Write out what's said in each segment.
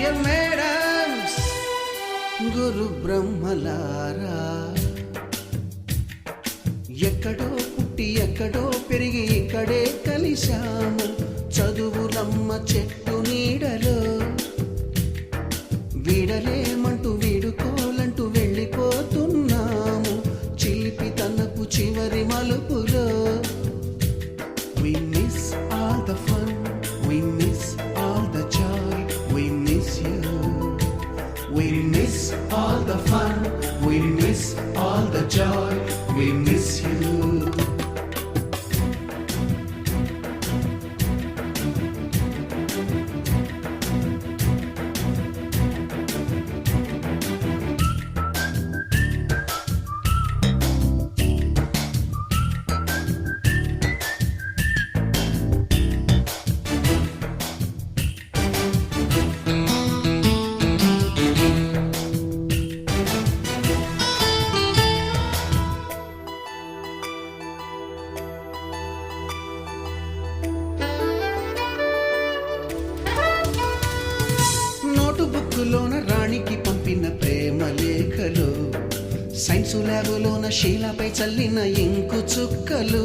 Dear madams, గురు బ్రహ్మలారా, ఎక్కడో పుట్టి ఎక్కడో పెరిగి ఇక్కడే కలిశాము చదువులమ్మ చెట్టు నీడలో. వీడలేమంటూ వీడుకోలంటూ వెళ్ళిపోతున్నాము చిలిపి తనపు చివరి మలుపులో. We miss all the fun, we miss all the joy, we miss you. We miss all the fun, we miss all the joy, we miss you. బుక్కులోన రాణికి పంపిన ప్రేమ లేఖలు, సైన్సు ల్యాబులోన శీలపై చల్లిన ఇంకు చుక్కలు,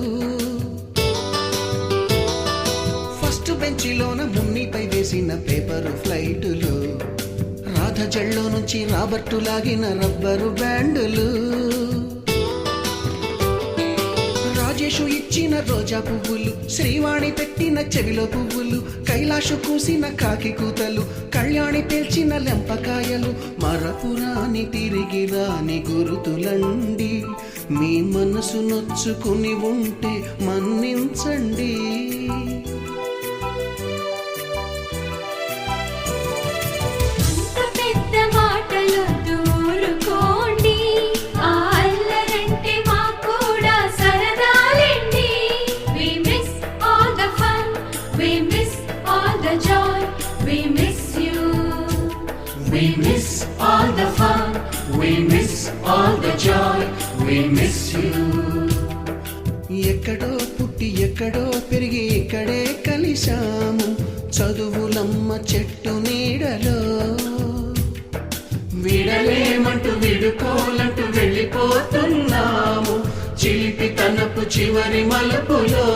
ఫస్ట్ బెంచిలోన మున్నిపై వేసిన పేపరు ఫ్లైటులు, రాధ జల్లో నుంచి రాబర్టు లాగిన rubber బ్యాండులు, Rajesh ఇచ్చిన రోజా పువ్వులు, శ్రీవాణి పెట్టిన చెవిలో పువ్వులు, కైలాషు కూసిన కాకి కూతలు, కళ్యాణి పేల్చిన లెంపకాయలు, మరపురాని తిరిగి రాని గురుతులండి. మీ మనసు నొచ్చుకుని ఉంటే మన్నించండి. We miss all the fun, we miss all the joy, we miss you. ఎక్కడో పుట్టి ఎక్కడో పెరిగి ఇక్కడే కలిశాము చదువులమ్మ చెట్టు నీడలో. విడలేమంటూ విడుకోలంటూ వెళ్ళిపోతున్నాము చిలిపి తనపు చివరి మలుపులో.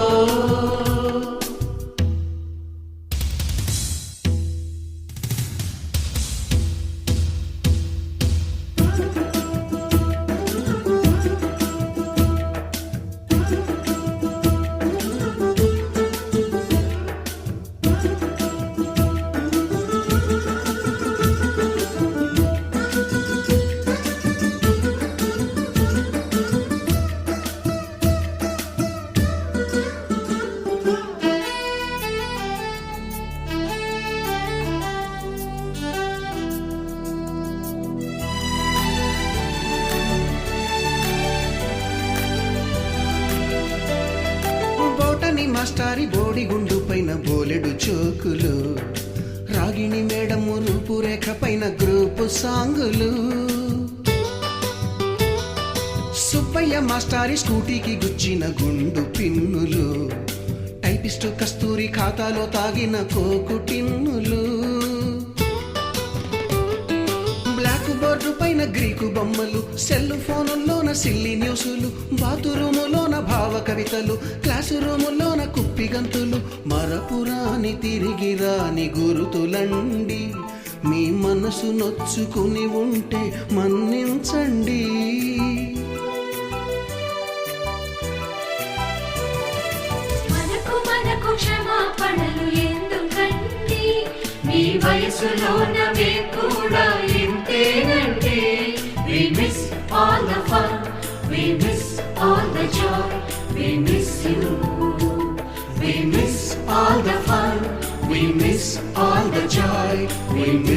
మాస్టారి బోడిగుండు పైన బోలెడు చోకులు, రాగిణి మేడము రూపురేఖ పైన గ్రూపు సాంగులు, సుబ్బయ్య మాస్టారి స్కూటీకి గుచ్చిన గుండు పిన్నులు, టైపిస్టు కస్తూరి ఖాతాలో తాగిన కోకు టిన్నులు, బ్లాక్ బోర్డు పైన గ్రీకు బొమ్మలు, సెల్ ఫోనుల్లోన సిల్లి న్యూసులు, బాతురూములోన భావ కవితలు, క్లాసు రూములోన కుప్పిగంతులు, మరపురాని తిరిగి రాని గురుతులండి. మీ మనసు నొచ్చుకుని ఉంటే మన్నించండి. మనకు క్షమాపణలు ఎందుకండి, మీ వయసులోన మేము కూడా ఇంతేనండి. We miss all the fun, we miss all the joy, we miss you. We miss all the fun, we miss all the joy, we miss